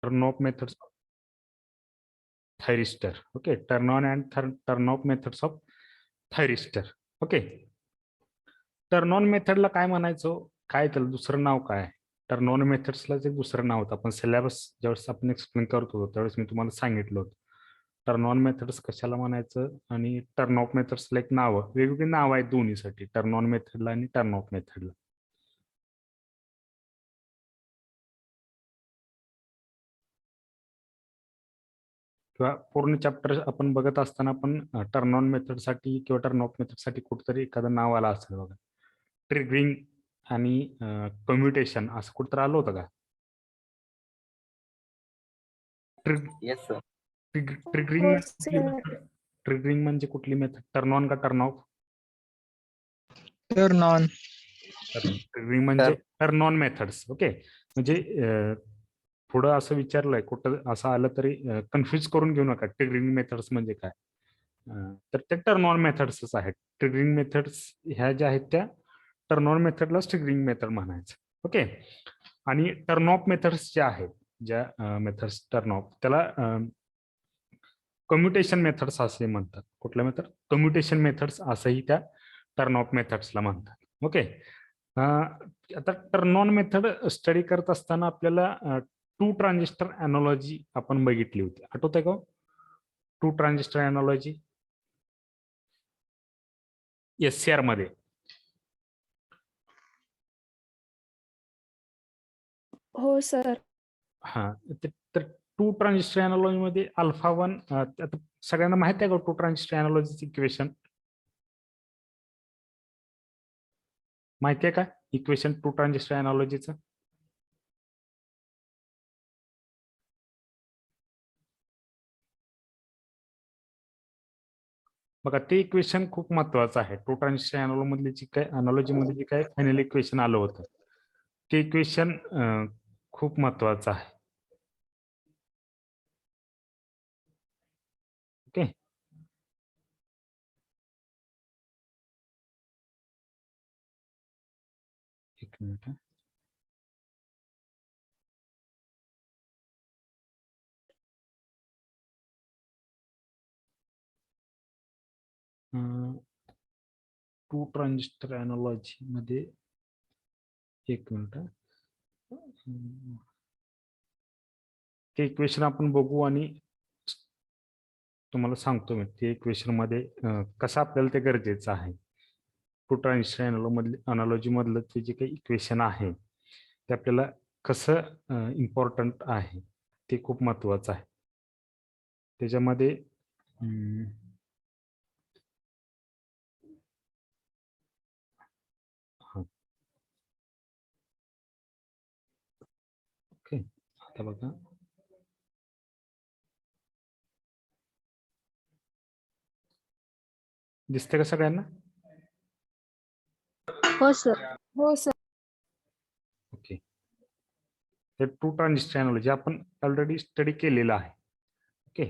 turn off methods of thyristor. Okay, turn on and turn off methods of thyristor. Okay, turn on मेथडला काय म्हणायचो, काय त्याला दुसरं नाव काय? टर्न ऑन मेथड्सला एक दुसरं नाव होतं. आपण सिलेबस ज्यावेळेस आपण एक्सप्लेन करत होतो त्यावेळेस मी तुम्हाला सांगितलं होतं टर्न ऑन मेथड्स कशाला म्हणायचं आणि टर्न ऑफ मेथड्सला एक नाव, वेगवेगळी नाव आहेत दोन्हीसाठी, टर्न ऑन मेथडला आणि टर्न ऑफ मेथडला. किंवा पूर्ण चॅप्टर आपण बघत असताना आपण टर्न ऑन मेथडसाठी किंवा टर्न ऑफ मेथडसाठी कुठेतरी एखादं नाव आलं असेल बघा. ट्रिगरिंग आणि कम्युटेशन असं कुठं आलं होतं का? Yes sir. ट्रिगरिंग म्हणजे कुठली मेथड? टर्न ऑन का turn off? Turn on. Triggering म्हणजे टर्न ऑन मेथड्स. ओके, म्हणजे पुढं असं विचारलंय कुठं असं आलं तरी कन्फ्युज करून घेऊ नका. ट्रिगरिंग मेथड्स म्हणजे काय, तर ते टर्न ऑन मेथड्सच आहेत. ट्रिगरिंग मेथड्स ह्या ज्या आहेत त्या टर्न ऑन मेथडला ट्रिगरिंग मेथड म्हणायचं. ओके, आणि टर्न ऑफ मेथड्स ज्या आहेत, ज्या मेथड्स टर्न ऑफ, त्याला कम्युटेशन मेथड्स असे म्हणतात. कुठल्या मेथड? कम्युटेशन मेथड्स असंही त्या टर्न ऑफ मेथड्सला म्हणतात. ओके, आता टर्न ऑन मेथड स्टडी करत असताना आपल्याला टू ट्रान्झिस्टर एनॉलॉजी आपण बघितली होती, आठवतंय का? टू ट्रान्झिस्टर एनॉलॉजी SCR मध्ये. हो सर. हा, तर टू ट्रान्झिस्टर एनॉलॉजी मध्ये अल्फा वन, आता सगळ्यांना माहिती आहे का टू ट्रान्झिस्टर एनॉलॉजीचं इक्वेशन? माहिती आहे का इक्वेशन टू ट्रान्झिस्टर एनॉलॉजीचं? बघा, ते इक्वेशन खूप महत्वाचं आहे. टू ट्रान्झिस्टर एनॉलॉजी मध्ये जे काय फायनल इक्वेशन आलं होतं ते इक्वेशन खूप महत्वाचं आहे. ओके, एक मिनिट. टू ट्रान्झिस्टर एनॉलॉजी मध्ये एक मिनिट, ते इक्वेशन आपण बघू आणि तुम्हाला सांगतो मी ते इक्वेशन मध्ये कसं आपल्याला ते गरजेचं आहे. टू ट्रान्झिस्टर एनॉलॉजी मधलं ते जे काही इक्वेशन आहे ते आपल्याला कसं इम्पॉर्टंट आहे ते खूप महत्वाचं आहे. त्याच्यामध्ये ओके, आता बघा, दिसते का सगळ्यांना? हो सर. हो सर. ओके, तर टू ट्रान्झिस्टर एनॉलॉजी आपण ऑलरेडी स्टडी केलेलं आहे. ओके,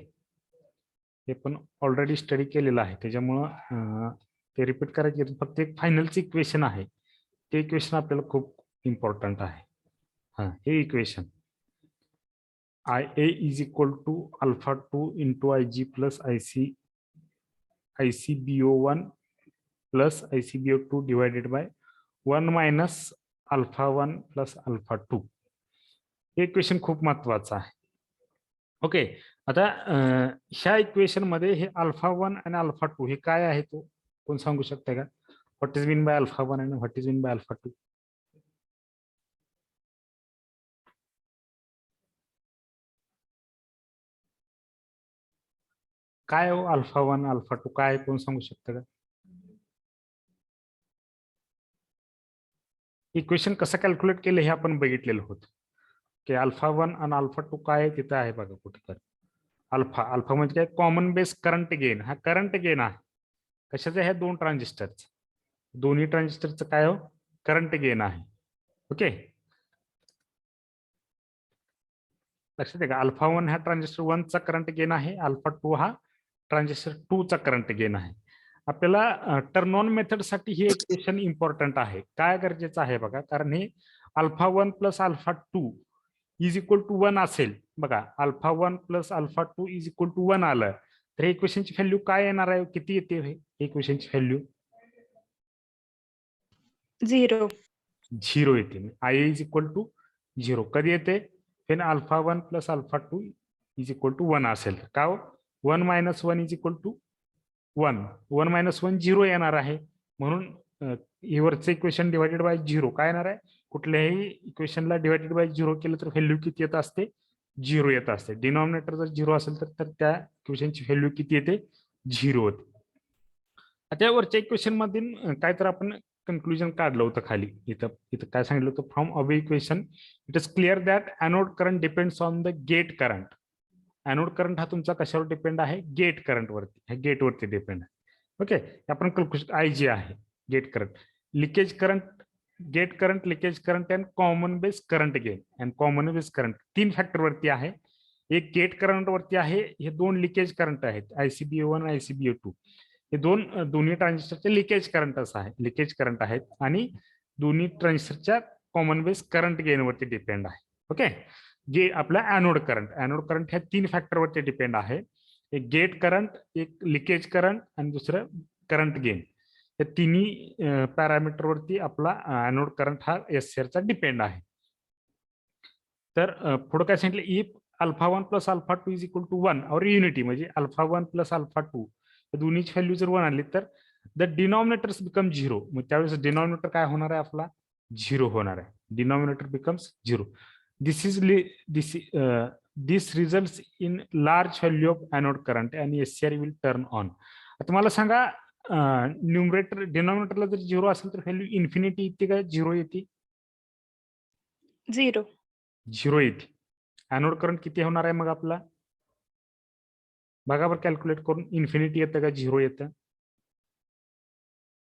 हे पण ऑलरेडी स्टडी केलेलं आहे, त्याच्यामुळं ते रिपीट करायचे. फक्त एक फायनलचं इक्वेशन आहे, ते इक्वेशन आपल्याला खूप इम्पॉर्टंट आहे. हां, हे equation IA is equal to alpha 2 into IG plus ICBO1 plus ICBO2 divided by 1 minus alpha 1 plus alpha 2. हे इक्वेशन खूप महत्वाचं आहे. ओके, आता ह्या इक्वेशन मध्ये हे अल्फा 1 आणि अल्फा 2 हे काय आहे, तो कोण सांगू शकते का? What is mean by alpha 1 आणि what is mean by alpha 2? काय हो अल्फा 1 अल्फा 2 काय, कोण सांगू शकतं का? इक्वेशन कसं कॅल्क्युलेट केलं हे आपण बघितलेलं होतं की अल्फा 1 आणि अल्फा 2 काय तिथं आहे बघा कुठे. तर अल्फा म्हणजे काय? Common base current gain. हा करंट गेन आहे कशाचं? ह्या दोन ट्रान्झिस्टरचं, दोन्ही ट्रान्झिस्टरचं काय हो? करंट गेन आहे. ओके, लक्षात आहे का? अल्फा 1 हा ट्रान्झिस्टर 1 चा करंट गेन आहे, अल्फा 2 हा ट्रान्झिस्टर 2 चा करंट गेन आहे. आपल्याला टर्न ऑन मेथड साठी हे इक्वेशन इम्पॉर्टंट आहे. काय गरजेचं आहे बघा, कारण हे alpha 1 plus alpha 2 is equal to 1 असेल बघा alpha 1 plus alpha 2 is equal to 1 आलं तर हे इक्वेशनची व्हॅल्यू काय येणार आहे, किती येते हे इक्वेशनची व्हॅल्यू? 0. 0 येते. आय इज इक्वल टू 0 कधी येते? When alpha 1 plus alpha 2 is equal to 1 असेल. का हो? 1 minus 1 is equal to 1. 1 minus 1 0 येणार आहे. म्हणून वरचं इक्वेशन डिवायडेड बाय 0 काय येणार आहे? कुठल्याही इक्वेशनला डिवायडेड बाय 0 केलं तर व्हॅल्यू किती येत असते? 0 येत असते. डिनॉमिनेटर जर 0 असेल तर त्या इक्वेशनची व्हॅल्यू किती येते? 0 होते. आता वरच्या इक्वेशन मधून काय तर आपण कन्क्लुजन काढलं होतं खाली. इथं इथं काय सांगितलं होतं? From above equation it is clear that anode current depends on the gate current. Anode current हा तुमचा कशावर डिपेंड आहे? गेट करंट वरती. हे गेट वरती डिपेंड आहे. ओके, आपण कन्क्लुजन आय जी आहे gate current, leakage current, gate current, leakage current and common base current gain and common base current 3 factor वरती आहे. एक गेट करंट वरती आहे, हे 2 लिकेज करंट आहेत ICBO1 ICBO2. हे दोन्ही ट्रान्झिस्टरचे लिकेज करंट असं आहे, लिकेज करंट आहेत आणि दोन्ही ट्रान्झिस्टरच्या कॉमन बेस करंट गेन वरती डिपेंड आहे. ओके, जे आपला एनोड करंट ह्या 3 फॅक्टर वरती डिपेंड आहे. एक गेट करंट, एक लिकेज करंट आणि दुसरं करंट गेन. या तिन्ही पॅरामीटर वरती आपला एनोड करंट हा SCR चा डिपेंड आहे. तर पुढे काय सांगितलं? If alpha 1 plus alpha 2 is equal to 1 or unity म्हणजे अल्फा 1 प्लस अल्फा 2 दोन्हीची व्हॅल्यू जर 1 आली तर द डिनॉमिनेटर्स बिकम 0. मग त्यावेळेस डिनॉमिनेटर काय होणार आहे? आपला 0 होणार आहे. Denominator becomes 0. This results in large value of anode current आणि SCR विल टर्न ऑन. आता मला सांगा न्यूमरेटर डिनॉमिनेटरला जर 0 असेल तर व्हॅल्यू इन्फिनिटी येते का 0 येते? 0. 0 येते. एनोड करंट किती होणार आहे मग आपला? बघा बरं कॅल्क्युलेट करून, इन्फिनिटी येतं का 0 येतं?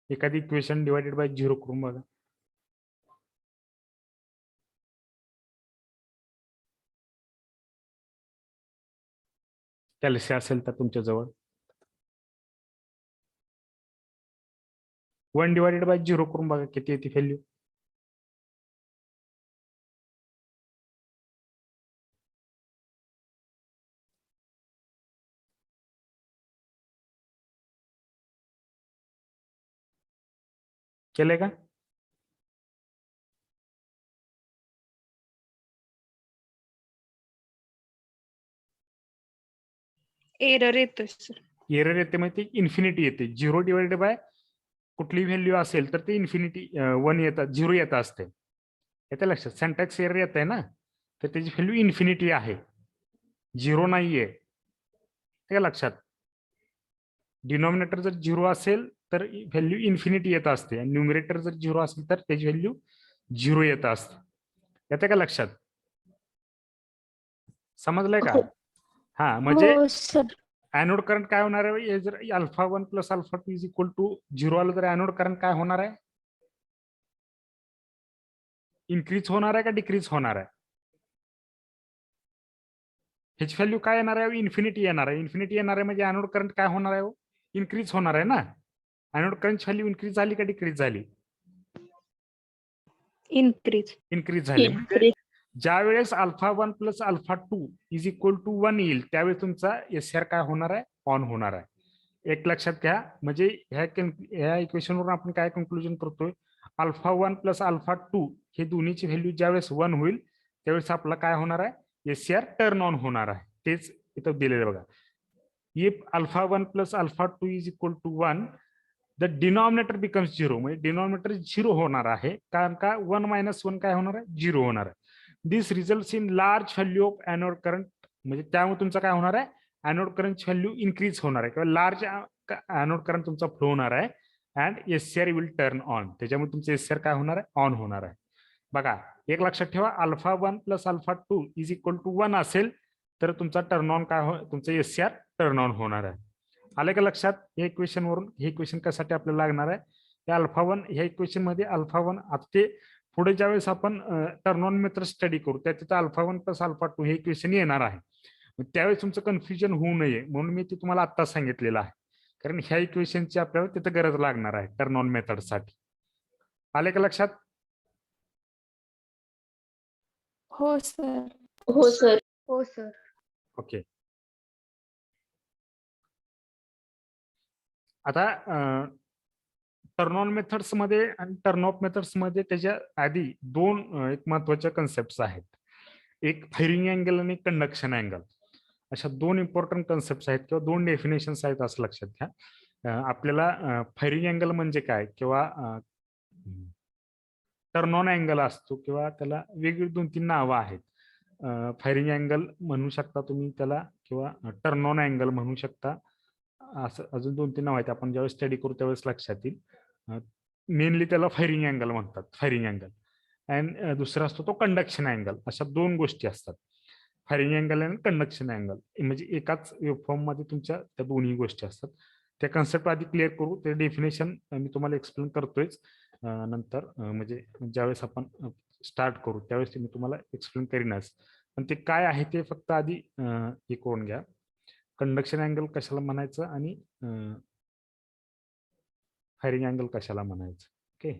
एखादी इक्वेशन डिवायडेड बाय 0 करून बघा. कॅल्सी असेल तर तुमच्या जवळ 1 डिवायडेड बाय 0 करून बघा किती येते व्हॅल्यू. केलंय का? एरर येतोय सर. एरर येते म्हणजे इन्फिनिटी येते. 0 डिवायडेड बाय कुठली व्हॅल्यू असेल तर ते इन्फिनिटी 1 येतात, 0 येत असते. येते लक्षात? सेंटॅक्स एरर येत आहे ना, तर त्याची व्हॅल्यू इन्फिनिटी आहे, 0 नाहीये. ते लक्षात. डिनॉमिनेटर जर 0 असेल तर व्हॅल्यू इन्फिनिटी येत असते आणि न्यूमरेटर जर 0 असेल तर त्याची व्हॅल्यू 0 येत असते. येते का लक्षात? समजलंय का? हो. हा, म्हणजे हो सर. एनोड करंट काय होणार आहे? जर alpha 1 plus alpha 2 is equal to 0 आलं तर एनोड करंट काय होणार आहे? इन्क्रीज होणार आहे का डिक्रीज होणार आहे? ह्याची व्हॅल्यू काय येणार आहे? इन्फिनिटी येणार आहे. इन्फिनिटी येणार आहे म्हणजे एनोड करंट काय होणार आहे? इन्क्रीज होणार आहे ना. एनोड करंटची व्हॅल्यू इन्क्रीज झाली का डिक्रीज झाली? इन्क्रीज. इन्क्रीज झाली. म्हणजे ज्या वेळेस alpha 1 plus alpha 2 is equal to 1 येईल त्यावेळेस तुमचा SCR काय होणार आहे? ऑन होणार आहे. एक लक्षात घ्या. म्हणजे ह्या इक्वेशन वरून आपण काय कन्क्लुजन करतोय? अल्फा 1 प्लस अल्फा 2 हे दोन्हीची व्हॅल्यू ज्यावेळेस 1 होईल त्यावेळेस आपला काय होणार आहे? SCR टर्न ऑन होणार आहे. तेच इथं दिलेलं बघा. If alpha 1 plus alpha 2 is equal to 1 the denominator becomes 0. म्हणजे डिनॉमिनेटर 0 होणार आहे, कारण का 1 मायनस 1 काय होणार आहे? 0 होणार आहे. This results in large value of anode current. म्हणजे त्यामुळे तुमचा काय होणार आहे? एनोड करंटची व्हॅल्यू इन्क्रीज होणार आहे किंवा लार्ज एनोड करंट तुमचा फ्लो होणार आहे and SCR will turn on. त्याच्यामुळे तुमचं SCR काय होणार आहे? ऑन होणार आहे. बघा, एक लक्षात ठेवा, alpha 1 plus alpha 2 is equal to 1 असेल तर तुमचा टर्न ऑन काय तुमचं SCR टर्न ऑन होणार आहे. आलं का लक्षात? या इक्वेशन वरून हे इक्वेशन कशासाठी आपल्याला लागणार आहे? या अल्फा 1 ह्या इक्वेशन मध्ये अल्फा 1 आता ते पुढे ज्यावेळेस आपण टर्न ऑन मेथड स्टडी करू त्या तिथं अल्फा 1 प्लस अल्फा 2 हे इक्वेशन येणार आहे. त्यावेळेस तुमचं कन्फ्युजन होऊ नये म्हणून मी ते तुम्हाला आत्ताच सांगितलेलं आहे, कारण ह्या इक्वेशनची आपल्याला तिथं गरज लागणार आहे टर्न ऑन मेथडसाठी. आले का लक्षात? हो सर. हो सर. हो सर. ओके. आता टर्न ऑन मेथड्स मध्ये आणि टर्न ऑफ मेथड्स मध्ये त्याच्या आधी दोन एक महत्वाच्या कन्सेप्ट आहेत. एक फायरिंग अँगल आणि कंडक्शन अँगल, अशा दोन इम्पॉर्टंट कन्सेप्ट आहेत किंवा दोन डेफिनेशन्स आहेत असं लक्षात घ्या. आपल्याला फायरिंग अँगल म्हणजे काय किंवा टर्न ऑन अँगल असतो किंवा त्याला वेगळी 2-3 नावं आहेत. फायरिंग अँगल म्हणू शकता तुम्ही त्याला किंवा टर्न ऑन अँगल म्हणू शकता. असं अजून 2-3 नाव आहेत, आपण ज्यावेळेस स्टडी करू त्यावेळेस लक्षात येईल. मेनली त्याला फायरिंग अँगल म्हणतात, फायरिंग अँगल. अँड दुसरा असतो तो कंडक्शन अँगल. अशा दोन गोष्टी असतात, फायरिंग अँगल आणि कंडक्शन अँगल. म्हणजे एकाच वेव्हफॉर्म मध्ये तुमच्या त्या दोन्ही गोष्टी असतात. त्या कन्सेप्ट आधी क्लिअर करू, ते डेफिनेशन मी तुम्हाला एक्सप्लेन करतोयच नंतर. म्हणजे ज्यावेळेस आपण स्टार्ट करू त्यावेळेस मी तुम्हाला एक्सप्लेन करीनच, पण ते काय आहे ते फक्त आधी हे करून घ्या. कंडक्शन अँगल कशाला म्हणायचं आणि फायरिंग अँगल कशाला म्हणायचं. ओके.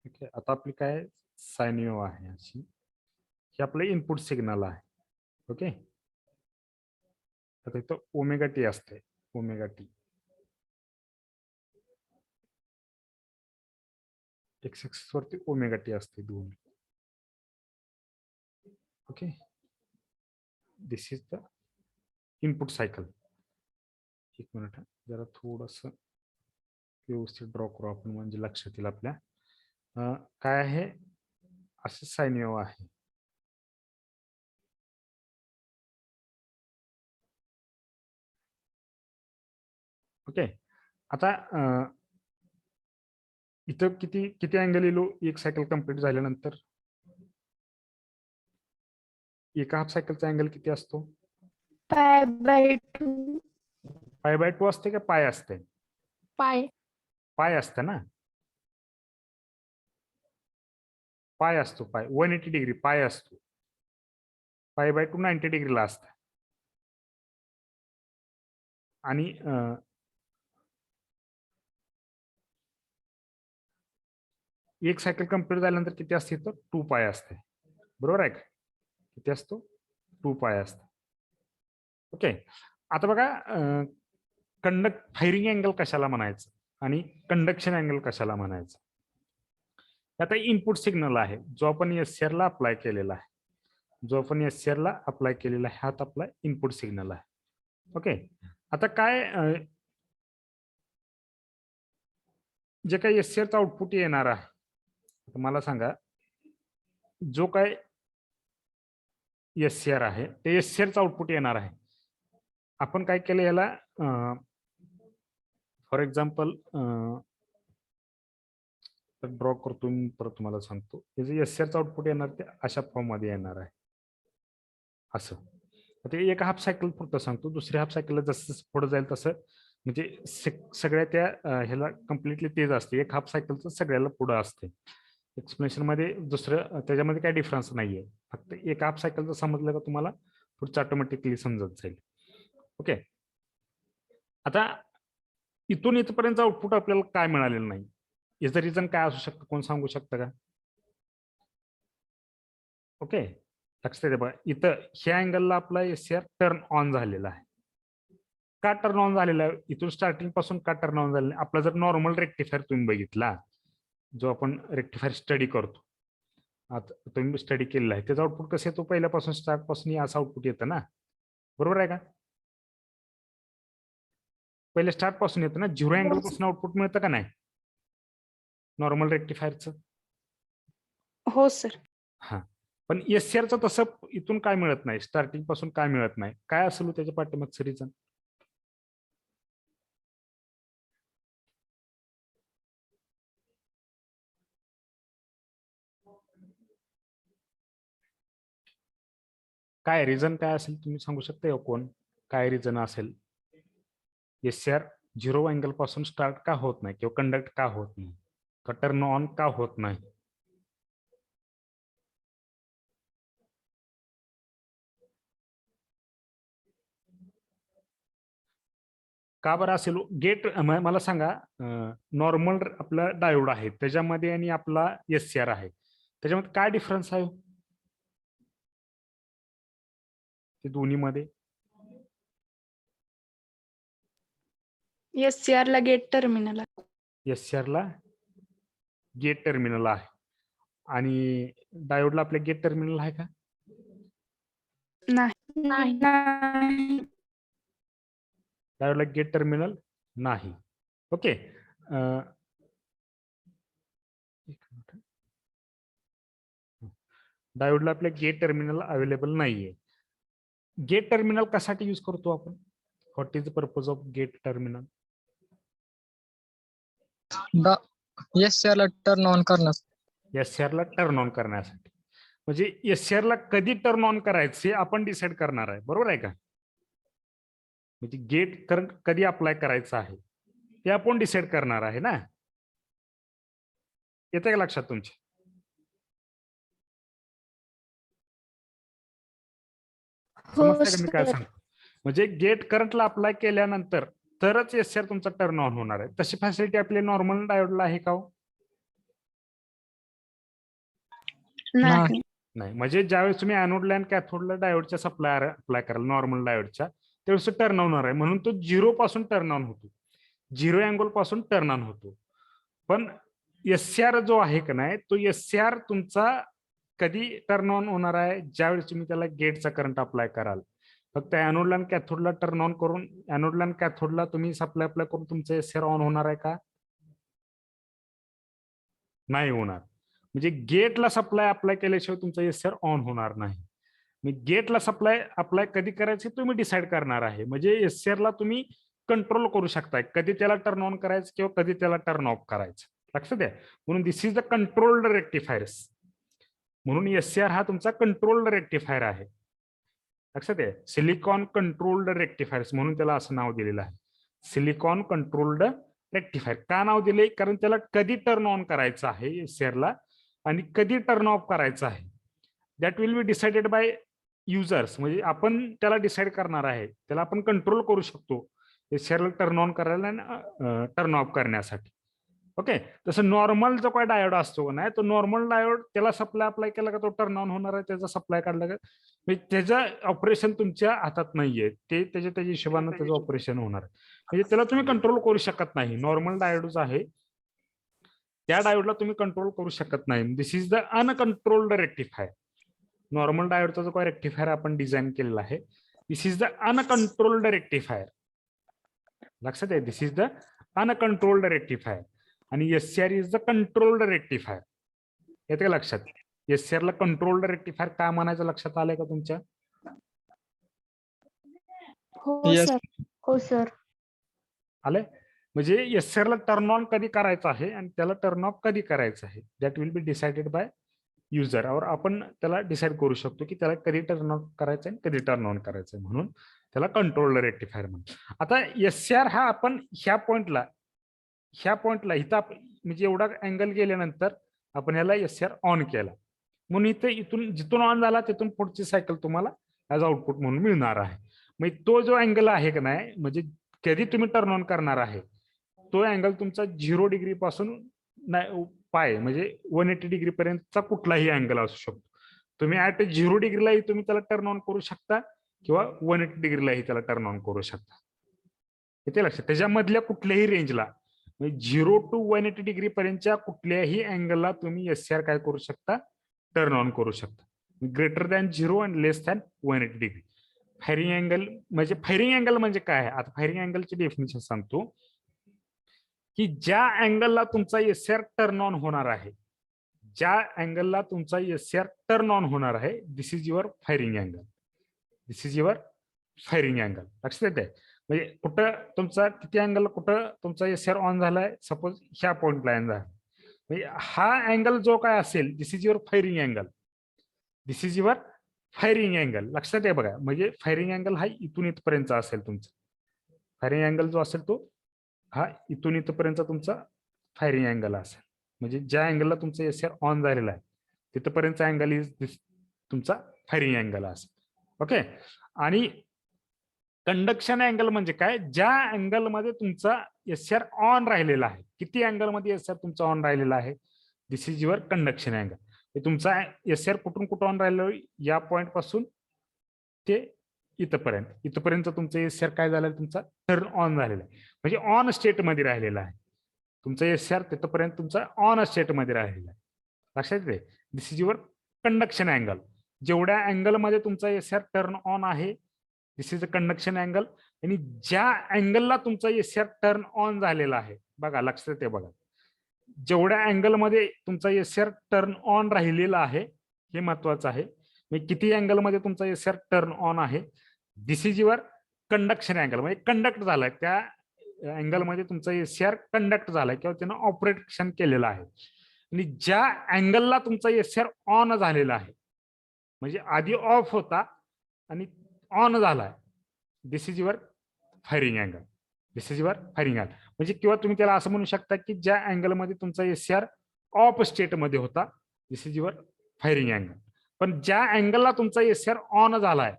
ओके. आता आपली काय साइन वेव्ह आहे अशी, हे आपलं इनपुट सिग्नल आहे. ओके. आता इथं ओमेगा टी असते, ओमेगा टी एक्स एक्सिस वरती ओमेगा टी असते 2. Okay. This is the input cycle. एक मिनिट जरा थोडस व्यवस्थित ड्रॉ करू आपण म्हणजे लक्षात येईल आपल्या. काय आहे, असे साइन वेव्ह आहे. ओके. आता इथं किती किती अँगल येलो एक सायकल कंप्लीट झाल्यानंतर? एका हाफ सायकलचा अँगल किती असतो? π/2. π/2 असते का पाय असते? पाय. पाय असते ना, पाय असतो, पाय 180 डिग्री पाय असतो. π/2 90 डिग्रीला असतं. आणि एक सायकल कंप्लीट झाल्यानंतर किती असते? तर 2 पाय असते. बरोबर आहे का? किती असतो? 2 पाय असते. ओके. आता बघा, फायरिंग अँगल कशाला म्हणायचं आणि कंडक्शन अँगल कशाला म्हणायचं. आता इनपुट सिग्नल आहे जो आपण एससीआर ला अप्लाय केलेला आहे, जो आपण एससीआर ला अप्लाय केलेला आहे, हा आपला इनपुट सिग्नल आहे. ओके. आता काय जे काही एससीआरचं आउटपुट येणार आहे, मला सांगा, जो काय एससीआर आहे ते एससीआरचं आउटपुट येणार आहे. आपण काय केलं याला, फॉर एक्झाम्पल ड्रॉ करतो मी, परत तुम्हाला सांगतो. हे जे एससीआरचं आउटपुट येणार ते अशा फॉर्म मध्ये येणार आहे, असं. ते एक हाफ सायकल पुरतं सांगतो. दुसऱ्या हाफ सायकलला जसं पुढे जाईल तसं म्हणजे सगळ्या त्या ह्याला कम्प्लिटली तेच असते. एक हाफ सायकलचं सगळ्याला पुढं असते. एक्सप्लेनेशन मध्ये दुसरं त्याच्यामध्ये काय डिफरन्स नाहीये. फक्त एक हाफ सायकलचं समजलं का तुम्हाला पुढचं ऑटोमॅटिकली समजत जाईल. ओके. आता इथून इथपर्यंत आउटपुट आपल्याला काय मिळालेलं नाही, याचं रिझन काय असू शकतं, कोण सांगू शकतं का? ओके. लक्षात येते बघा, इथं ह्या अँगलला आपला एससीआर टर्न ऑन झालेला आहे. का टर्न ऑन झालेला आहे? इथून स्टार्टिंग पासून का टर्न ऑन झालेला आहे? आपला जर नॉर्मल रेक्टिफायर तुम्ही बघितला, जो आपण रेक्टिफायर स्टडी करतो, आता तुम्ही स्टडी केलेला आहे, त्याचा आउटपुट कसं येतो? पहिल्यापासून स्टार्ट पासून असं आउटपुट येतं ना, बरोबर आहे का? पहिले स्टार्ट पासून येतं ना, 0 अँगल पासून आउटपुट मिळतं का नाही नॉर्मल रेक्टिफायरचं? हो सर. हा. पण एससीआरचं तसं इथून काय मिळत नाही, स्टार्टिंग पासून काय मिळत नाही. काय असेल त्याच्या पाठीमागचं रिझन? काय रिझन काय असेल तुम्ही सांगू शकता का कोण? काय रिझन असेल SCR 0 अँगल पासून स्टार्ट का होत नाही किंवा कंडक्ट का होत नाही, टर्न ऑन का होत नाही? का बरं असेल गेट? मला सांगा, नॉर्मल आपला डायोड आहे त्याच्यामध्ये आणि आपला SCR आहे, त्याच्यामध्ये काय डिफरन्स आहे ते दोन्ही मध्ये? SCR ला गेट टर्मिनल. SCR ला गेट टर्मिनल आहे आणि डायोडला आपल्या गेट टर्मिनल आहे का? नाही. डायोडला गेट टर्मिनल नाही. ओके, डायोडला आपल्या गेट टर्मिनल अवेलेबल नाहीये. गेट टर्मिनल कशासाठी यूज करतो आपण? What is the purpose of gate terminal? SCR ला टर्न ऑन करण्यास. SCR ला टर्न ऑन करण्यासाठी. म्हणजे SCR ला कधी टर्न ऑन करायचे आपण डिसाइड करणार आहे, बरोबर आहे का? म्हणजे गेट करंट कधी अप्लाय करायचं आहे ते आपण डिसाइड करणार आहे ना. येते का लक्षात तुमच्या? समजतंय का मी काय सांगतो? म्हणजे गेट करंटला अप्लाय केल्यानंतर तरच SCR तुमचा टर्न ऑन होणार आहे. तशी फॅसिलिटी आपल्या नॉर्मल डायोडला आहे का हो? नाही. नाही. म्हणजे ज्यावेळेस तुम्ही एनोडला आणि कॅथोडला डायोडच्या सप्लाय अप्लाय कराल नॉर्मल डायोडच्या, त्यावेळेस टर्न ऑन होणार आहे, म्हणून तो 0 पासून टर्न ऑन होतो, 0 अँगल पासून टर्न ऑन होतो. पण SCR जो आहे का नाही, तो SCR तुमचा कधी टर्न ऑन होणार आहे? ज्यावेळेस तुम्ही त्याला गेटचा करंट अप्लाय कराल. फक्त एनोडला आणि कॅथोडला टर्न ऑन करून एनोडला आणि कॅथोडला तुम्ही सप्लाय अप्लाय करून तुमचं SCR ऑन होणार आहे का? नाही होणार. म्हणजे गेटला सप्लाय अप्लाय केल्याशिवाय तुमचा SCR ऑन होणार नाही. गेटला सप्लाय अप्लाय कधी करायचे तुम्ही डिसाइड करणार आहे. म्हणजे SCR ला तुम्ही कंट्रोल करू शकताय कधी त्याला टर्न ऑन करायचं किंवा कधी त्याला टर्न ऑफ करायचं. लक्षात द्या. म्हणून दिस इज द कंट्रोल्ड रेक्टिफायर्स. म्हणून SCR हा तुमचा कंट्रोल्ड रेक्टिफायर आहे. लक्षात आहे. सिलिकॉन कंट्रोल्ड रेक्टिफायर्स म्हणून त्याला असं नाव दिलेलं आहे. सिलिकॉन कंट्रोल्ड रेक्टिफायर का नाव दिले? कारण त्याला कधी टर्न ऑन करायचं आहे SCR ला आणि कधी टर्न ऑफ करायचं आहे that will be decided by users. म्हणजे आपण त्याला डिसाइड करणार आहे, त्याला आपण कंट्रोल करू शकतो SCR ला टर्न ऑन करायला आणि टर्न ऑफ करण्यासाठी. ओके, तसं नॉर्मल जो काय डायोड असतो नाही, तो नॉर्मल डायोड त्याला सप्लाय अप्लाय केला का तो टर्न ऑन होणार आहे, त्याचा सप्लाय काढला का म्हणजे त्याचं ऑपरेशन तुमच्या हातात नाहीये, ते त्याच्या हिशोबाने त्याचं ऑपरेशन होणार आहे. म्हणजे त्याला तुम्ही कंट्रोल करू शकत नाही. नॉर्मल डायोड आहे त्या डायोडला तुम्ही कंट्रोल करू शकत नाही. This is the uncontrolled rectifier. Normal डायोडचा जो काय रेक्टिफायर आपण डिझाईन केलेला आहे, this is the uncontrolled rectifier. लक्षात आहे. This is the uncontrolled rectifier आणि SCR is the controlled rectifier. येते का लक्षात? SCR ला कंट्रोल्ड रेक्टिफायर काय म्हणायचं लक्षात आलंय का तुमच्या? हो सर. आलंय. म्हणजे SCR ला टर्न ऑन कधी करायचं आहे आणि त्याला टर्न ऑफ कधी करायचं आहे that will be decided by user. और आपण त्याला डिसाइड करू शकतो की त्याला कधी टर्न ऑफ करायचं आहे कधी टर्न ऑन करायचं आहे, म्हणून त्याला कंट्रोल्ड रेक्टिफायर म्हणतात. आता SCR हा आपण ह्या पॉइंटला इथं म्हणजे एवढा अँगल गेल्यानंतर आपण ह्याला SCR ऑन केला म्हणून इथून जिथून ऑन झाला तिथून पुढची सायकल तुम्हाला ॲज आउटपुट म्हणून मिळणार आहे. मग तो जो अँगल आहे का नाही, म्हणजे कधी तुम्ही टर्न ऑन करणार आहे तो अँगल तुमचा 0 डिग्री पासून पाय म्हणजे 180 डिग्री पर्यंतचा कुठलाही अँगल असू शकतो. तुम्ही ऍट 0 डिग्रीलाही तुम्ही त्याला टर्न ऑन करू शकता किंवा 180 डिग्रीलाही त्याला टर्न ऑन करू शकता. येते लक्षात? त्याच्यामधल्या कुठल्याही रेंजला 0 to 180 डिग्री पर्यंतच्या कुठल्याही अँगलला तुम्ही SCR काय करू शकता? टर्न ऑन करू शकता. ग्रेटर दॅन 0 आणि लेस दॅन 180 डिग्री. फायरिंग अँगल म्हणजे काय आहे? आता फायरिंग अँगलची डेफिनेशन सांगतो की ज्या अँगलला तुमचा SCR टर्न ऑन होणार आहे, ज्या अँगलला तुमचा SCR टर्न ऑन होणार आहे, this is your firing angle. This is your firing angle. लक्षात येते? म्हणजे कुठं तुमचा किती अँगल कुठं तुमचा SCR ऑन झालाय, सपोज ह्या पॉइंटला झाला, म्हणजे हा अँगल जो काय असेल this is your firing angle. This is your firing angle लक्षात आहे बघा, म्हणजे फायरिंग अँगल हा इथून इथपर्यंत असेल तुमचा. फायरिंग अँगल जो असेल तो हा इथून इथपर्यंत तुमचा फायरिंग अँगल असेल. म्हणजे ज्या अँगलला तुमचा एसआर ऑन झालेला आहे तिथपर्यंत अँगल इज तुमचा फायरिंग अँगल असेल. ओके. आणि कंडक्शन अँगल म्हणजे काय, ज्या अँगलमध्ये तुमचा एसआर ऑन राहिलेला आहे, किती अँगलमध्ये एसआर तुमचा ऑन राहिलेला आहे, this is your conduction angle. तुमचा एसआर कुठून कुठं ऑन राहिलं, या पॉइंट पासून ते इथपर्यंत तुमचं एसआर काय झालं, तुमचा टर्न ऑन झालेला आहे, म्हणजे ऑन स्टेटमध्ये राहिलेला आहे. तुमचा एसआर तिथपर्यंत तुमचा ऑन स्टेटमध्ये राहिलेला आहे. लक्षात येते. दिस इज युअर कंडक्शन अँगल. जेवढ्या अँगलमध्ये तुमचा एसआर टर्न ऑन आहे, this is a conduction angle. आणि ज्या अँगलला तुमचा एसआर टर्न ऑन झालेला आहे, बघा लक्षात येते बघा, जेवढ्या अँगलमध्ये तुमचा एसआर टर्न ऑन राहिलेला आहे हे महत्वाचं आहे. म्हणजे किती अँगलमध्ये तुमचा एसआर टर्न ऑन आहे, this is your conduction angle. म्हणजे कंडक्ट झालाय, त्या अँगलमध्ये तुमचा एसआर कंडक्ट झालाय किंवा त्यानं ऑपरेशन केलेलं आहे. आणि ज्या अँगलला तुमचा एसआर ऑन झालेला आहे, म्हणजे आधी ऑफ होता आणि ऑन झालाय, this is your firing angle. This is your firing angle. म्हणजे किंवा तुम्ही त्याला असं म्हणू शकता की ज्या अँगलमध्ये तुमचा एसआर ऑफ स्टेटमध्ये होता, दिस इज युअर फायरिंग अँगल. पण ज्या अँगलला तुमचा एसआर ऑन झालाय,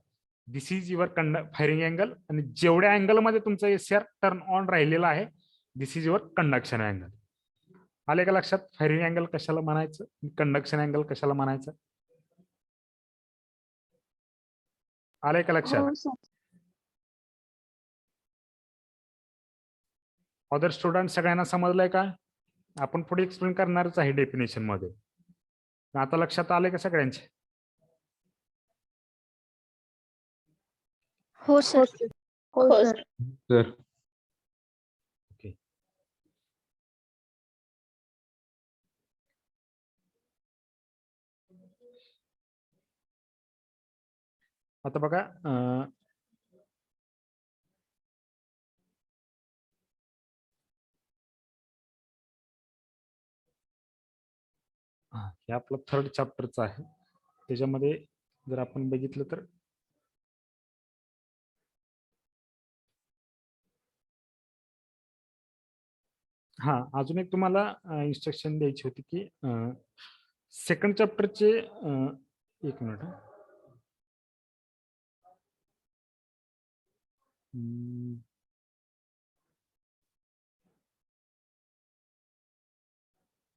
this is your firing angle. आणि जेवढ्या अँगलमध्ये तुमचा एसआर टर्न ऑन राहिलेला आहे, this is your conduction angle. आले का लक्षात? फायरिंग अँगल कशाला म्हणायचं, कंडक्शन अँगल कशाला म्हणायचं, आले का लक्षात? हो सर. अदर स्टुडंट सगळ्यांना समजलंय का? आपण पुढे एक्सप्लेन करणारच आहे डेफिनेशन मध्ये. आता लक्षात आलंय का सगळ्यांचे? हो सर. हो सर. सर. ओके. आता बघा, हे आपलं 3rd चॅप्टरचं आहे. त्याच्यामध्ये जर आपण बघितलं तर हा अजून एक तुम्हाला इन्स्ट्रक्शन द्यायची होती की 2nd चॅप्टरचे, एक मिनिट,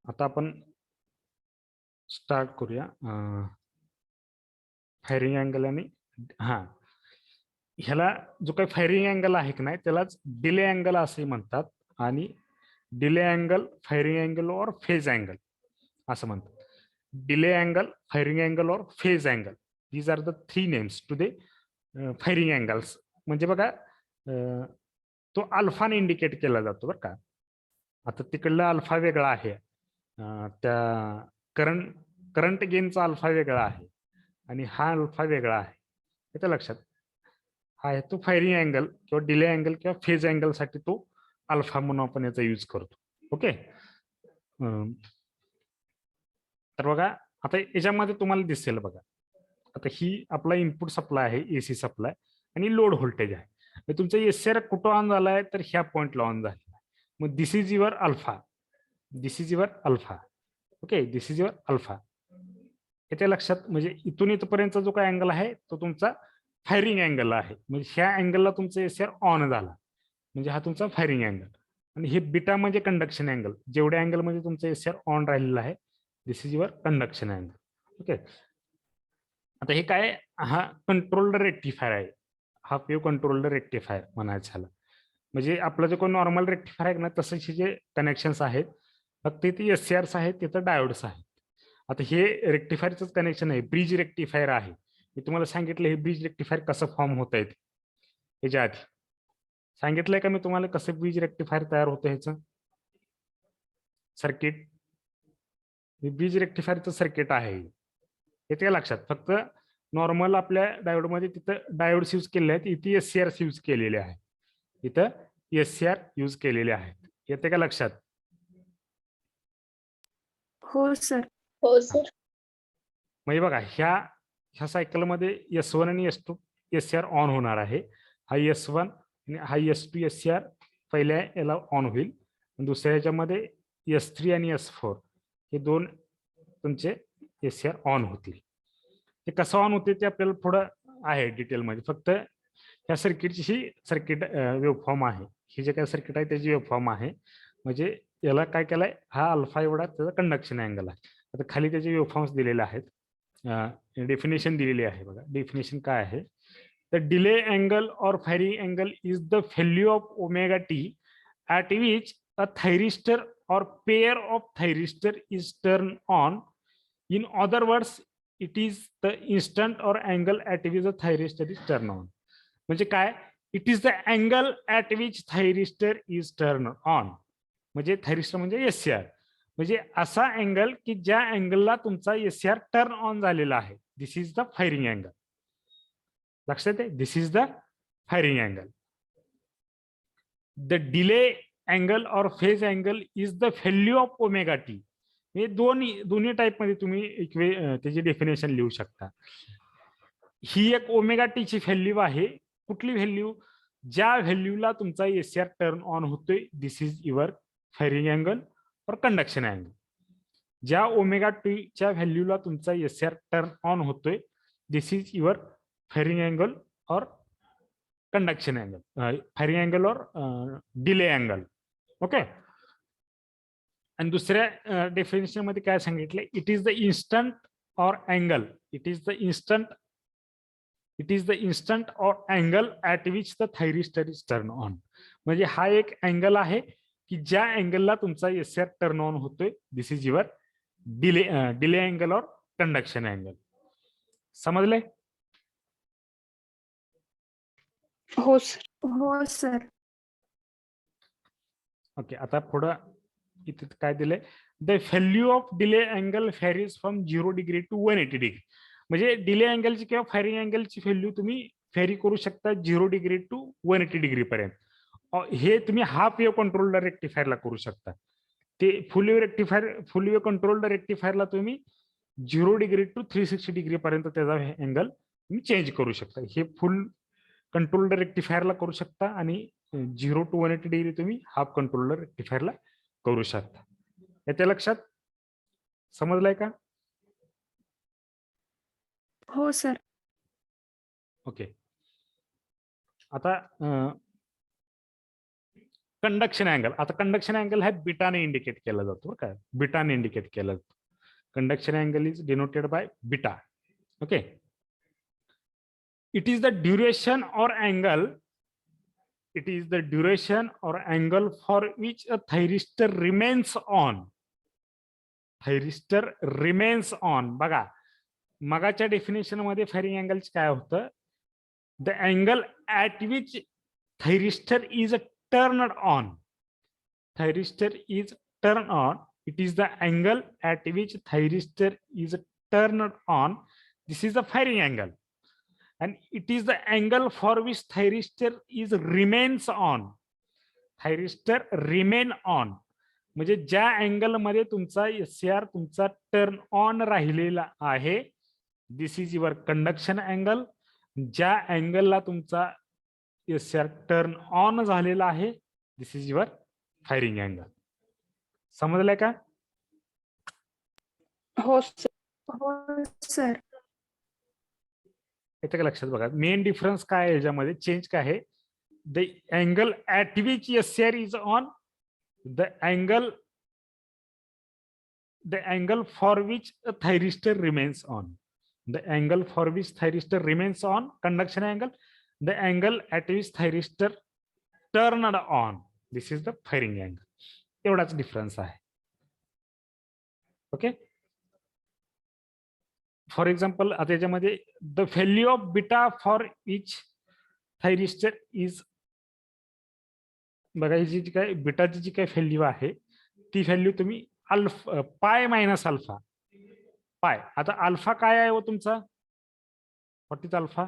आता आपण स्टार्ट करूया. फायरिंग अँगल आणि ह्याला जो काही फायरिंग अँगल आहे की नाही त्यालाच डिले अँगल असे म्हणतात. आणि डिले अँगल, फायरिंग अँगल और फेज अँगल असं म्हणतात. डिले अँगल, फायरिंग अँगल और phase angle, these are the 3 names to the firing angles. म्हणजे बघा, तो अल्फाने इंडिकेट केला जातो बरं का. आता तिकडला अल्फा वेगळा आहे, त्या करंट गेनचा अल्फा वेगळा आहे आणि हा अल्फा वेगळा आहे. येतं लक्षात? हा आहे तो फायरिंग अँगल किंवा डिले अँगल किंवा फेज अँगल साठी तो अल्फा म्हणून आपण याचा यूज करतो. ओके. तर बघा आता याच्यामध्ये तुम्हाला दिसेल बघा, आता ही आपला इनपुट सप्लाय आहे, एसी सप्लाय, आणि लोड व्होल्टेज आहे. तुमचा एसआर कुठं ऑन झालाय तर ह्या पॉइंटला ऑन झालेला आहे. मग this is your alpha, this is your alpha. Okay, this is your alpha. याच्या लक्षात, म्हणजे इथून इथपर्यंत जो काय अँगल आहे तो तुमचा फायरिंग अँगल आहे. म्हणजे ह्या अँगलला तुमचा एसआर ऑन झाला म्हणजे हा तुमचा फायरिंग अँगल. आणि हे बीटा म्हणजे कंडक्शन अँगल. जेवढ्या अँगल मध्ये तुमचा एसआर ऑन राहिलेला आहे, this is your conduction angle. Okay. आता हे काय, हा कंट्रोल्ड रेक्टिफायर आहे. हा वेव्ह कंट्रोल्ड रेक्टिफायर म्हणायचं ह्याला. म्हणजे आपलं जे कोण नॉर्मल रेक्टिफायर आहे ना, तसंच जे कनेक्शन्स आहेत, फक्त इथे एससीआरस आहेत, तिथं डायोड्स आहेत. आता हे रेक्टिफायरच कनेक्शन आहे, ब्रिज रेक्टिफायर आहे. मी तुम्हाला सांगितलं हे ब्रिज रेक्टिफायर कसं फॉर्म होत आहे. याच्या आधी सांगितलंय का मी तुम्हाला कसं ब्रिज रेक्टिफायर तयार होतं ह्याचं सर्किट? ब्रिज रेक्टिफायरचं सर्किट आहे. येते का लक्षात? फक्त नॉर्मल आपल्या डायोडमध्ये तिथं डायोड्स यूज केले आहेत, इथे एससीआर यूज केलेले आहे, इथं एससीआर यूज केलेले आहेत. येते का लक्षात? हो सर. हो सर. म्हणजे बघा, ह्या सायकलमध्ये S1 आणि S2 SCR ऑन होणार आहे. हा S1 आणि हा S2 SCR पहिल्या याला ऑन होईल. दुसऱ्या ह्याच्यामध्ये S3 आणि S4 हे दोन तुमचे SCR ऑन होतील. ते कसं ऑन होते ते आपल्याला थोडं आहे डिटेलमध्ये. फक्त ह्या सर्किटची ही सर्किट वेव्हफॉर्म आहे. ही जे काय सर्किट आहे त्याची वेव्हफॉर्म आहे. म्हणजे याला काय केलंय, हा अल्फा एवढा त्याचा कंडक्शन अँगल आहे. आता खाली त्याचे वेव्हफॉर्म्स दिलेले आहेत. डेफिनेशन दिलेली आहे बघा. डेफिनेशन काय आहे, the delay angle or firing angle is the value of omega T at which a thyristor or pair of thyristor is turned on. In other words, it is the instant or angle at which the thyristor is turned on. म्हणजे काय, it is the angle at which thyristor is turn on. म्हणजे thyristor म्हणजे SCR, म्हणजे असा angle की ज्या अँगलला तुमचा SCR टर्न ऑन झालेला आहे. This is the firing angle. लक्षात आहे, this is the firing angle. The delay angle और phase angle is the value of omega t. हे दोन्ही टाईप मध्ये तुम्ही त्याची डेफिनेशन लिहू शकता. ही एक ओमेगा टीची व्हॅल्यू आहे. कुठली व्हॅल्यू, ज्या व्हॅल्यूला तुमचा SCR टर्न ऑन होतोय, this is your firing angle और कंडक्शन अँगल. ज्या ओमेगा टीच्या व्हॅल्यूला तुमचा SCR टर्न ऑन होतोय, this is your firing angle और conduction angle, firing angle or delay angle. Okay. आणि दुसऱ्या डेफिनेशन मध्ये काय सांगितलं, it is the instant or angle, it is the instant or angle at which the thyristor is turn on. म्हणजे हा एक angle आहे की ज्या अँगलला तुमचा SCR टर्न ऑन होतोय, this is your delay angle और कंडक्शन अँगल. समजले? हो सर. ओके. आता पुढं इथे काय दिलंय, the value of delay angle varies from 0 degree to 180 degree. म्हणजे डिले अँगलची किंवा फायरिंग अँगलची व्हॅल्यू तुम्ही व्हॅरी करू शकता 0 डिग्री टू 180 डिग्री पर्यंत. हे तुम्ही हाफ वेव्ह कंट्रोल्ड रेक्टिफायरला करू शकता. ते फुल वेव्ह कंट्रोल्ड रेक्टिफायरला तुम्ही 0 डिग्री टू 360 डिग्री पर्यंत त्याचा अँगल तुम्ही चेंज करू शकता. हे फुल कंट्रोल्ड रेक्टिफायरला करू शकता आणि 0 टू 180 डिग्री तुम्ही हाफ कंट्रोल्ड रेक्टिफायरला करू शकता. येते लक्षात? समजलंय का? हो सर. ओके. आता कंडक्शन अँगल. आता कंडक्शन अँगल हा बीटाने इंडिकेट केला जातो का, बीटाने इंडिकेट केला जातो. Conduction angle is denoted by beta. Okay. It is the duration और angle, it is the duration or angle for which a thyristor remains on. Thyristor remains on. बघा, मगाच्या definition मध्ये firing अँगलच काय होतं, the angle at which thyristor is turned on. Thyristor is turn on. It is the angle at which thyristor is turned on. This is the firing angle. And it is the angle for which thyristor is remains on. Thyristor remain on. म्हणजे ज्या angle मध्ये तुमचा SCR तुमचा turn on राहिलेला आहे, this is your conduction angle. ज्या अँगलला तुमचा SCR टर्न ऑन झालेला आहे, this is your firing angle. समजलंय का? हो सर. येते का लक्षात? बघा, मेन डिफरन्स काय आहे याच्यामध्ये, चेंज काय आहे, the angle at which SCR is on, the angle for which thyristor remains on. The angle for which thyristor remains on, conduction angle. The angle at which thyristor turned on, this is the firing angle. एवढाच difference आहे. Okay. For example, आता याच्यामध्ये the value of beta for each thyristor is, बघा, ही जी काय बीटाची जी काय value आहे, ती value तुम्ही अल्फा पाय मायनस अल्फा पाय. आता अल्फा काय आहे हो तुमचा, what is alpha?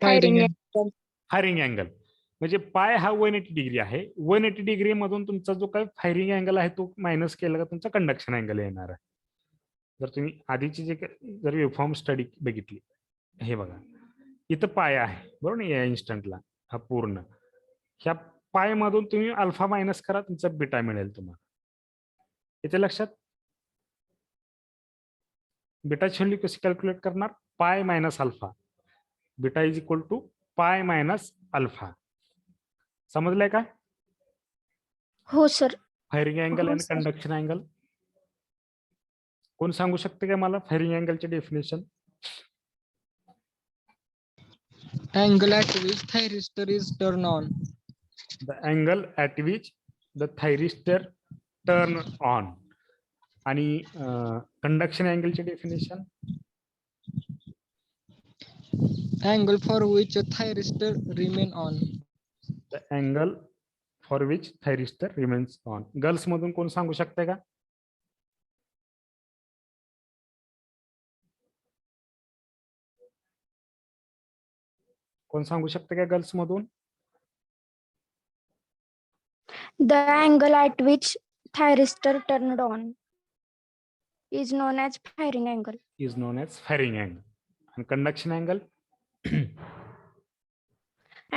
Firing firing angle. म्हणजे पाय हा 180 डिग्री आहे. 180 डिग्री मधून तुमचा जो काही फायरिंग अँगल आहे तो मायनस केला का तुमचा कंडक्शन अँगल येणार आहे. जर तुम्ही आधीची जर वेव्हफॉर्म स्टडी बघितली, हे बघा इथं पाय आहे बरोबर ना, या इन्स्टंटला हा पूर्ण, ह्या पाय मधून तुम्ही अल्फा मायनस करा, तुमचा बीटा मिळेल तुम्हाला. येते लक्षात? बीटाची व्हॅल्यू कशी कॅल्क्युलेट करणार? Pi minus alpha. Beta is equal to pi minus alpha. समजलंय का? हो सर. फायरिंग अँगल हो आणि सर. कंडक्शन अँगल कोण सांगू शकते का मला फायरिंग अँगलचे definition? Angle at which thyristor is turned on. The angle at which the thyristor turn on. आणि कंडक्शन अँगलचे definition? Angle for which a thyristor remain on. The angle for which thyristor remains on. Girls मधून कोण सांगू शकते का? कोण सांगू शकते का गर्ल्स मधून? The angle at which thyristor turned on is known as firing angle. Is known as firing angle. आणि conduction angle?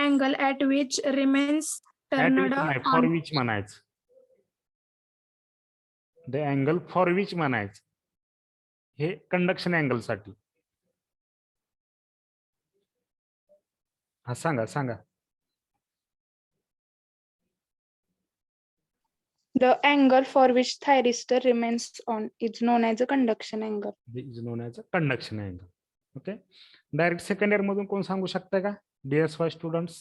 Angle at which remains at turned which नाही, फॉर on. विच म्हणायचं. द अँगल फॉर विच म्हणायचं, हे conduction angle साठी. हा सांगा सांगा. The angle for which thyristor remains on is known as a conduction angle. Is known as a conduction angle. Okay. Direct second year मधून कोण सांगू शकता का DSY स्टुडंट्स?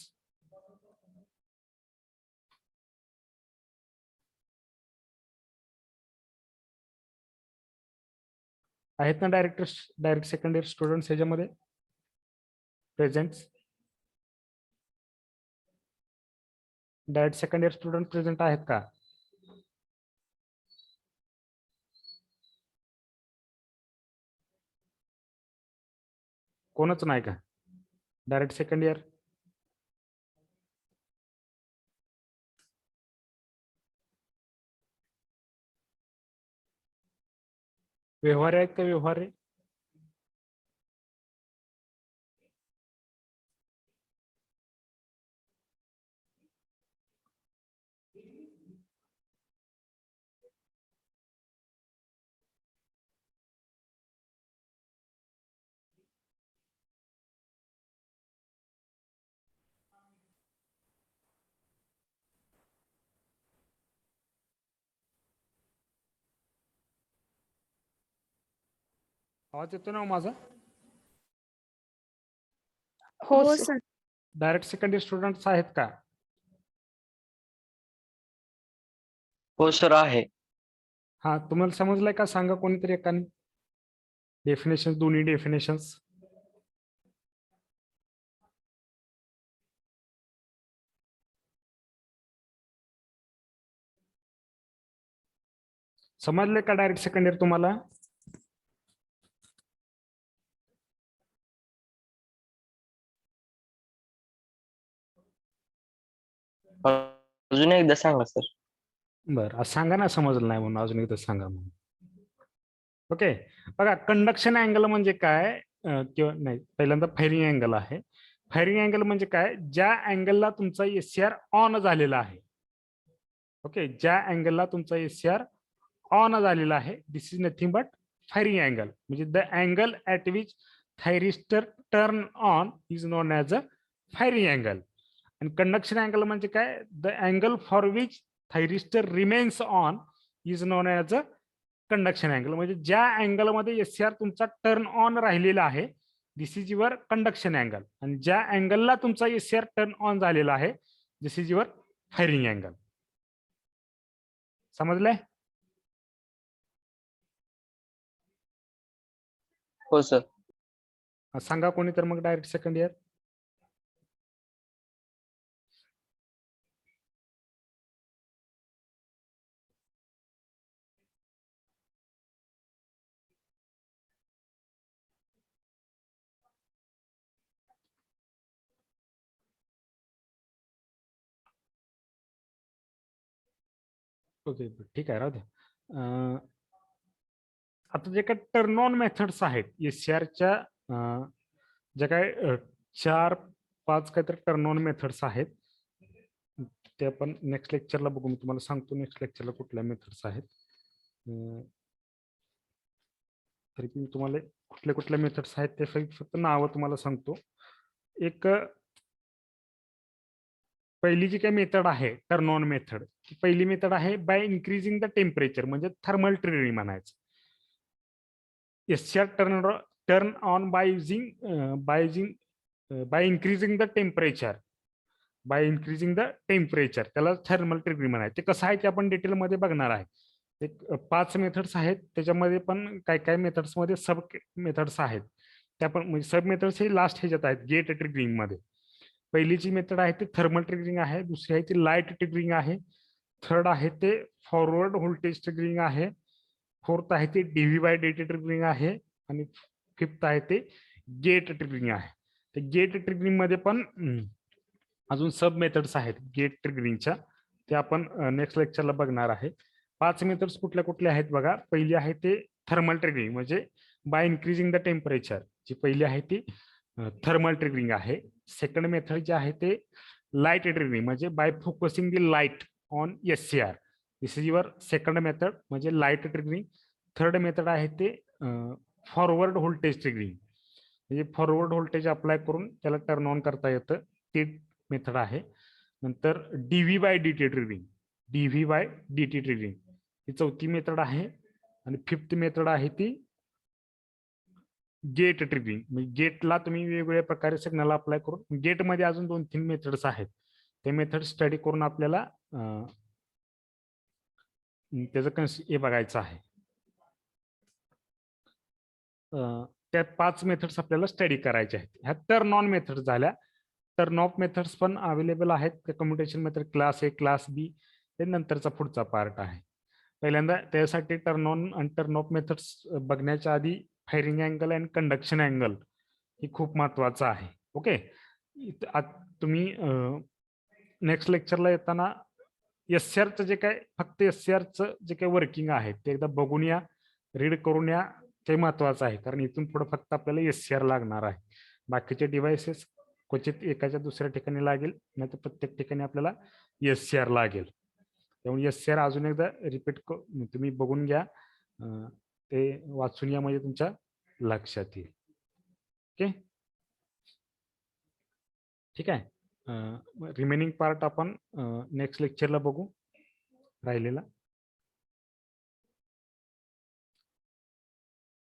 आहेत ना डायरेक्ट सेकंड इयर स्टुडंट्स ह्याच्यामध्ये present? Direct second year student present आहेत का? कोणच नाही का डायरेक्ट सेकंड इयर? व्यवहार आहेत का व्यवहार? आवाज येतो ना माझा? हो हो sir. Sir. Direct second year students आहेत का? हो सर आहे. हा, तुम्हाला समजलंय का? सांगा कोणीतरी एकाने डेफिनेशन, दोन्ही डेफिनेशन्स. समजले का डायरेक्ट सेकंड इयर तुम्हाला? अजून एकदा सांगा सर. बरं, सांगा ना, समजलं नाही म्हणून अजून एकदा सांगा म्हणून. ओके. बघा, कंडक्शन अँगल म्हणजे काय, किंवा नाही, पहिल्यांदा फायरिंग अँगल आहे. फायरिंग अँगल म्हणजे काय? ज्या अँगलला तुमचा SCR ऑन झालेला आहे. ओके, ज्या अँगलला तुमचा SCR ऑन झालेला आहे, this is nothing but firing angle. म्हणजे the angle at which thyristor turn on is known as a firing angle. आणि कंडक्शन अँगल म्हणजे काय? The angle for which thyristor remains on is known as a conduction angle. म्हणजे ज्या अँगलमध्ये SCR तुमचा turn on राहिलेला आहे, this is your conduction angle. आणि ज्या अँगलला तुमचा SCR टर्न ऑन झालेला आहे, this is your firing angle. समजलंय? हो सर. सांगा कोणी तर मग डायरेक्ट सेकंड इयर. ओके, ठीक आहे, राहू द्या. आता जे काही टर्न ऑन मेथड्स आहेत एससीआरच्या ज्या काय 4-5 काहीतरी टर्न ऑन मेथड्स आहेत ते आपण नेक्स्ट लेक्चरला बघू. मी तुम्हाला सांगतो नेक्स्ट लेक्चरला कुठल्या मेथड्स आहेत. तरी मी तुम्हाला कुठल्या कुठल्या मेथड्स आहेत ते फक्त नावं तुम्हाला सांगतो. एक पहिली जी काही मेथड आहे टर्न ऑन मेथड, पहिली मेथड आहे बाय इन्क्रीजिंग द टेम्परेचर, म्हणजे थर्मल ट्रिगरिंग म्हणायचं. SCR turn on by increasing the temperature, त्याला थर्मल ट्रिगरिंग म्हणायचं. ते कसं आहे ते आपण डिटेलमध्ये बघणार आहे. एक 5 मेथड्स आहेत, त्याच्यामध्ये पण काय काय मेथड्स मध्ये सब मेथड्स आहेत. त्या पण म्हणजे सब मेथड्स हे लास्ट ह्याच्यात आहेत गेट ट्रिगरिंग मध्ये. पहिलीची मेथड आहे ते थर्मल ट्रिगरिंग आहे, दुसरी आहे ती लाईट ट्रिगरिंग आहे, थर्ड आहे ते फॉरवर्ड व्होल्टेज ट्रिगरिंग आहे, फोर्थ आहे ते डीव्ही बाय डीटी ट्रिगरिंग आहे, आणि फिफ्थ आहे ते गेट ट्रिगरिंग आहे. ते गेट ट्रिगरिंग मध्ये पण अजून सब मेथड्स आहेत गेट ट्रिगरिंगच्या, ते आपण नेक्स्ट लेक्चरला बघणार आहे. 5 मेथड्स कुठल्या कुठल्या आहेत बघा. पहिली आहे ते थर्मल ट्रिगरिंग, म्हणजे बाय इन्क्रीजिंग द टेम्परेचर, जी पहिली आहे ती थर्मल ट्रिगरिंग आहे. सेकंड मेथड जे आहे ते लाईट ट्रिगरिंग, म्हणजे bye focusing the light on SCR. This is your second method, म्हणजे लाईट ट्रिगरिंग. थर्ड मेथड आहे ते फॉरवर्ड व्होल्टेज ट्रिगरिंग, म्हणजे फॉरवर्ड व्होल्टेज अप्लाय करून त्याला टर्न ऑन करता येतं, ते मेथड आहे. नंतर डीव्ही बाय डीटी ट्रिगरिंग, ही चौथी मेथड आहे. आणि फिफ्थ मेथड आहे ती गेट ट्रिगरिंग, म्हणजे गेटला तुम्ही वेगवेगळ्या प्रकारे सिग्नल अप्लाय करून, गेटमध्ये अजून 2-3 मेथड्स आहेत, ते मेथड स्टडी करून आपल्याला त्याचं हे बघायचं आहे. त्यात 5 मेथड्स आपल्याला स्टडी करायचे आहेत. ह्या टर्न ऑन मेथड्स झाल्या. टर्न ऑफ मेथड्स पण अवेलेबल आहेत. Commutation method class A, class B, हे नंतरचा पुढचा पार्ट आहे. पहिल्यांदा त्यासाठी टर्न ऑन आणि टर्न ऑफ मेथड्स बघण्याच्या आधी फायरिंग अँगल आणि कंडक्शन अँगल हे खूप महत्वाचं आहे. ओके, तुम्ही नेक्स्ट लेक्चरला येताना एससीआरचं जे काय फक्त एससीआरचं जे काही वर्किंग आहे ते एकदा बघून या, रीड करून या, ते महत्वाचं आहे. कारण इथून पुढे फक्त आपल्याला एससीआर लागणार आहे. बाकीचे डिव्हाइसेस क्वचित एकाच्या दुसऱ्या ठिकाणी लागेल, नाही तर प्रत्येक ठिकाणी आपल्याला एससीआर लागेल. त्यामुळे एससीआर अजून एकदा रिपीट तुम्ही बघून घ्या, ते वाचून या, म्हणजे तुमच्या लक्षात येईल. ओके, ठीक आहे. रिमेनिंग पार्ट आपण नेक्स्ट लेक्चरला बघू राहिलेला.